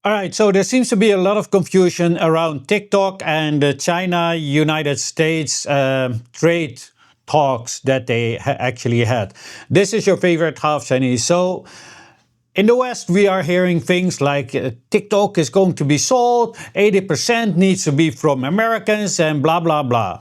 All right, so there seems to be a lot of confusion around TikTok and the China-United States trade talks that they actually had. This is your favorite half Chinese. So in the West, we are hearing things like TikTok is going to be sold, 80% needs to be from Americans, and blah, blah, blah.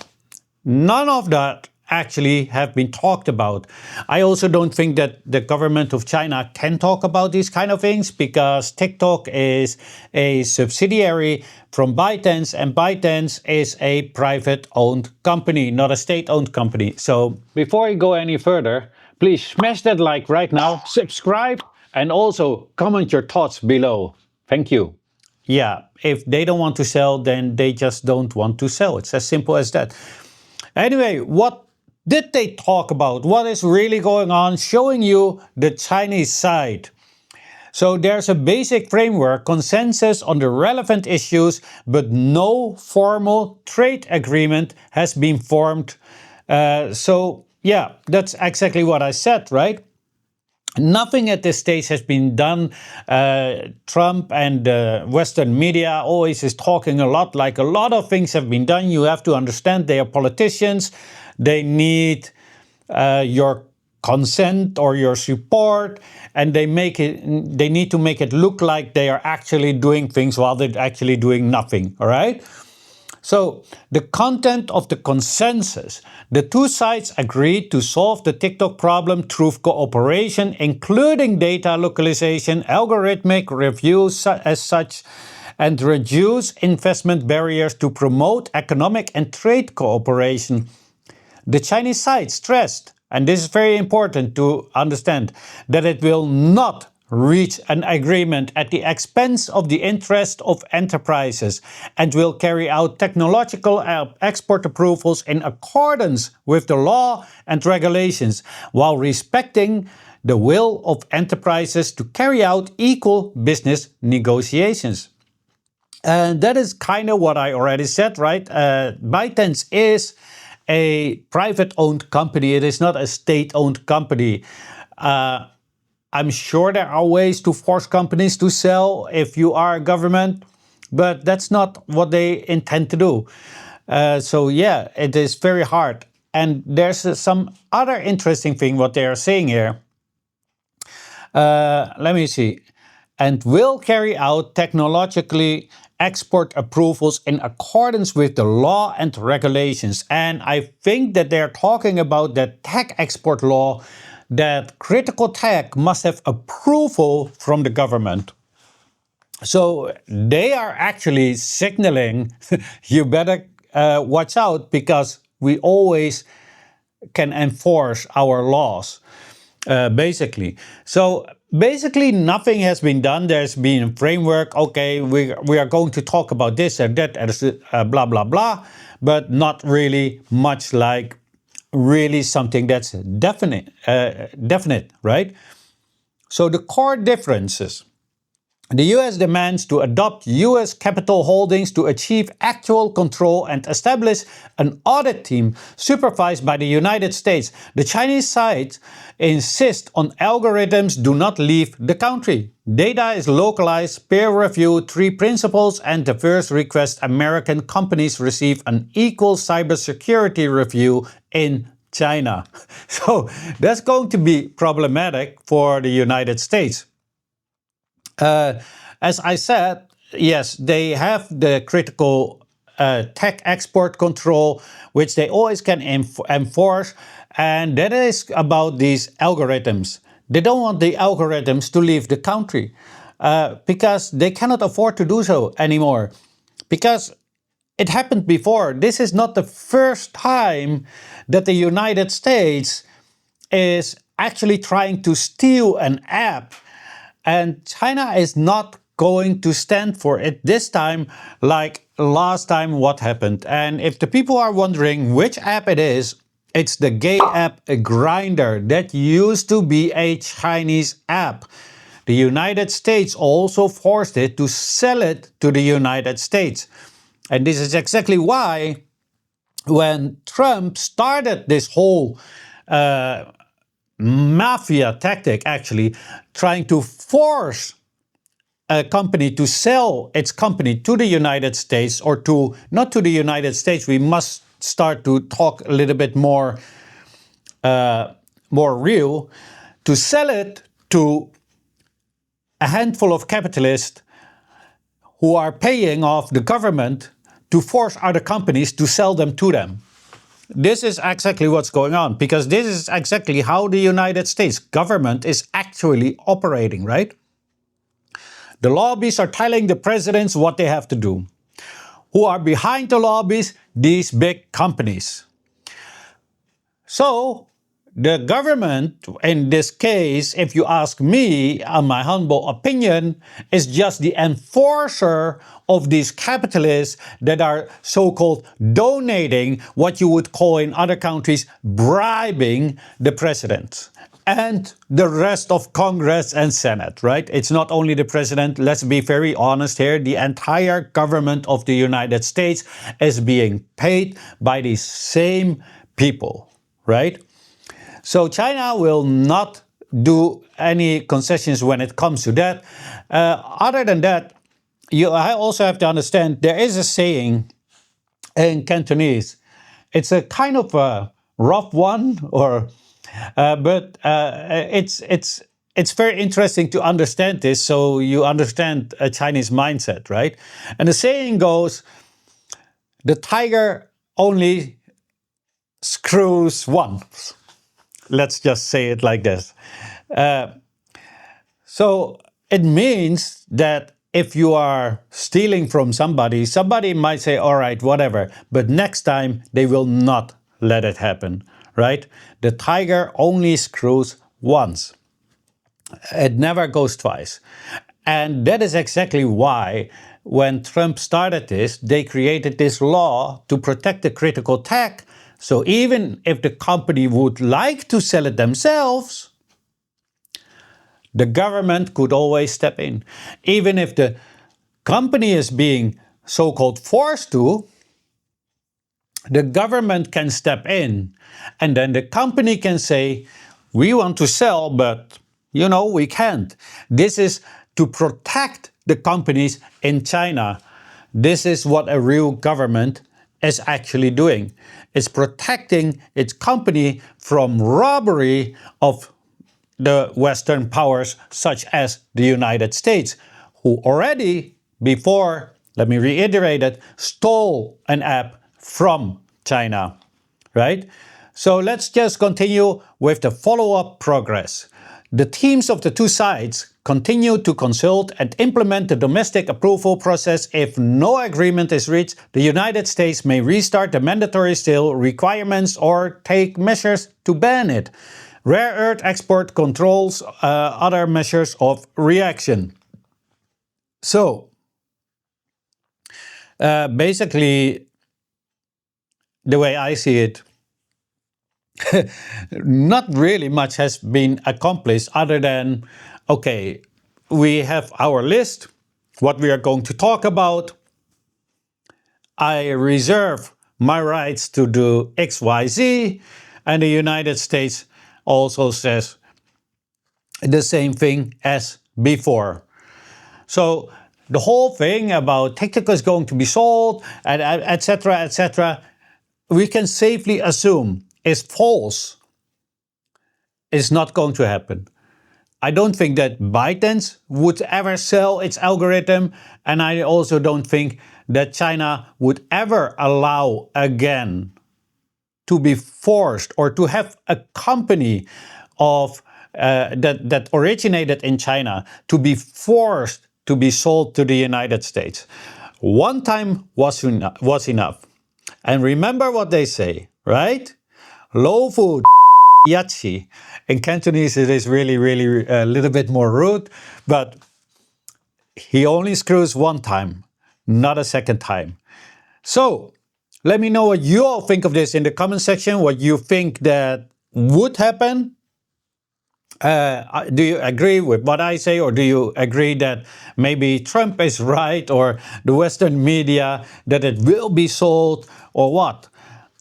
None of that actually have been talked about. I also don't think that the government of China can talk about these kind of things because TikTok is a subsidiary from Bytedance, and Bytedance is a private-owned company, not a state-owned company. So before you go any further, please smash that like right now, subscribe, and also comment your thoughts below. Thank you. Yeah, if they don't want to sell, then they just don't want to sell. It's as simple as that. Anyway, what did they talk about? What is really going on? Showing you the Chinese side. So there's a basic framework, consensus on the relevant issues, but no formal trade agreement has been formed. So yeah, that's exactly what I said, right? Nothing at this stage has been done. Trump and Western media always is talking a lot, like a lot of things have been done. You have to understand they are politicians. They need your consent or your support, and they need to make it look like they are actually doing things while they're actually doing nothing, all right? So, the content of the consensus. The two sides agreed to solve the TikTok problem through cooperation, including data localization, algorithmic reviews as such, and reduce investment barriers to promote economic and trade cooperation. The Chinese side stressed, and this is very important to understand, that it will not reach an agreement at the expense of the interest of enterprises and will carry out technological export approvals in accordance with the law and regulations while respecting the will of enterprises to carry out equal business negotiations. And that is kind of what I already said, right? Bytedance is a private-owned company. It is not a state-owned company. I'm sure there are ways to force companies to sell if you are a government, but that's not what they intend to do. So yeah, it is very hard. And there's some other interesting thing what they are saying here. Let me see. And will carry out technologically export approvals in accordance with the law and regulations. And I think that they're talking about the tech export law, that critical tech must have approval from the government. So they are actually signaling you better watch out because we always can enforce our laws, basically. So basically nothing has been done. There's been a framework. Okay, we are going to talk about this and that and blah, blah, blah, but not really much like really something that's definite, right? So the core differences. The US demands to adopt US capital holdings to achieve actual control and establish an audit team supervised by the United States. The Chinese side insists on algorithms do not leave the country. Data is localized, peer review, 3 principles, and the first request American companies receive an equal cybersecurity review in China. So that's going to be problematic for the United States. As I said, yes, they have the critical tech export control, which they always can enforce, and that is about these algorithms. They don't want the algorithms to leave the country because they cannot afford to do so anymore. Because it happened before. This is not the first time that the United States is actually trying to steal an app. And China is not going to stand for it this time like last time what happened. And if the people are wondering which app it is, it's the gay app Grindr that used to be a Chinese app. The United States also forced it to sell it to the United States. And this is exactly why when Trump started this whole mafia tactic, actually trying to force a company to sell its company to the United States, or to, not to the United States, we must start to talk a little bit more real, to sell it to a handful of capitalists who are paying off the government to force other companies to sell them to them. This is exactly what's going on, because this is exactly how the United States government is actually operating, right? The lobbies are telling the presidents what they have to do. Who are behind the lobbies? These big companies. So the government, in this case, if you ask me, my humble opinion, is just the enforcer of these capitalists that are so-called donating, what you would call in other countries, bribing the president and the rest of Congress and Senate, right? It's not only the president, let's be very honest here, the entire government of the United States is being paid by these same people, right? So China will not do any concessions when it comes to that. Other than that, I also have to understand there is a saying in Cantonese. It's a kind of a rough one, but it's very interesting to understand this, so you understand a Chinese mindset, right? And the saying goes, the tiger only screws once. Let's just say it like this. So it means that if you are stealing from somebody, somebody might say, all right, whatever, but next time they will not let it happen, right? The tiger only screws once. It never goes twice. And that is exactly why when Trump started this, they created this law to protect the critical tech. So even if the company would like to sell it themselves, the government could always step in. Even if the company is being so-called forced to, the government can step in. And then the company can say, we want to sell, but we can't. This is to protect the companies in China. This is what a real government is actually doing. It's protecting its company from robbery of the Western powers, such as the United States, who already before, let me reiterate it, stole an app from China, right? So let's just continue with the follow-up progress. The teams of the two sides continue to consult and implement the domestic approval process. If no agreement is reached, the United States may restart the mandatory sale requirements or take measures to ban it. Rare earth export controls, other measures of reaction. So, basically, the way I see it, not really much has been accomplished other than, okay, we have our list, what we are going to talk about. I reserve my rights to do X, Y, Z, and the United States also says the same thing as before. So the whole thing about TikTok is going to be sold, and etc., we can safely assume is false. It's not going to happen. I don't think that Bytedance would ever sell its algorithm, and I also don't think that China would ever allow again to be forced or to have a company of that originated in China to be forced to be sold to the United States. One time was enough. And remember what they say, right? Low food yachi. In Cantonese it is really a little bit more rude, but he only screws one time, not a second time. So let me know what you all think of this in the comment section, what you think that would happen. Do you agree with what I say, or do you agree that maybe Trump is right, or the Western media, that it will be sold, or what?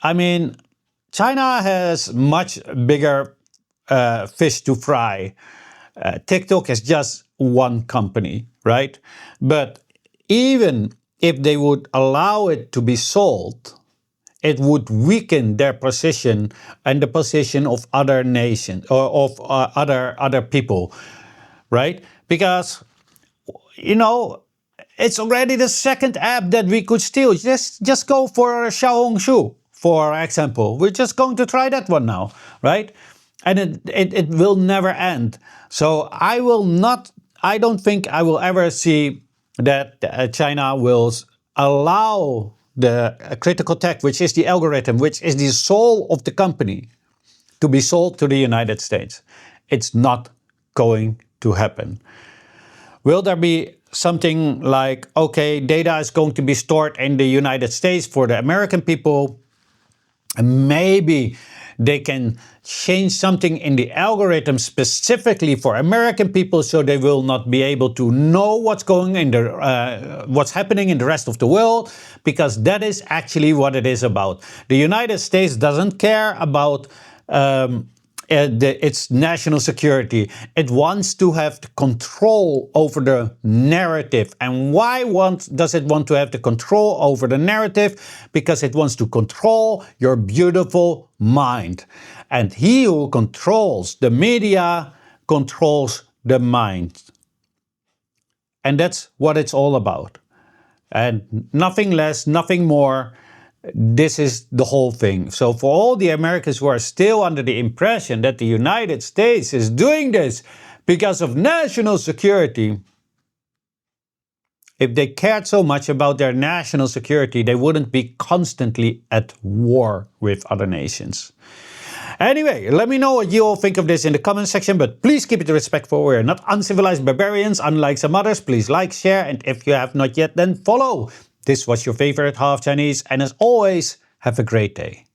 I mean, China has much bigger fish to fry. TikTok is just one company, right? But even if they would allow it to be sold, it would weaken their position and the position of other nations or of other people, right? Because it's already the second app that we could steal. Just go for Xiaohongshu, for example. We're just going to try that one now, right? And it will never end. So I don't think I will ever see that China will allow the critical tech, which is the algorithm, which is the soul of the company, to be sold to the United States. It's not going to happen. Will there be something like, okay, data is going to be stored in the United States for the American people, and maybe they can change something in the algorithm specifically for American people, so they will not be able to know what's happening in the rest of the world, because that is actually what it is about. The United States doesn't care about its national security. It wants to have the control over the narrative. And why does it want to have the control over the narrative? Because it wants to control your beautiful mind. And he who controls the media controls the mind. And that's what it's all about. And nothing less, nothing more. This is the whole thing. So for all the Americans who are still under the impression that the United States is doing this because of national security, if they cared so much about their national security, they wouldn't be constantly at war with other nations. Anyway, let me know what you all think of this in the comment section, but please keep it respectful. We're not uncivilized barbarians, unlike some others. Please like, share, and if you have not yet, then follow. This was your favorite half Chinese, and as always, have a great day.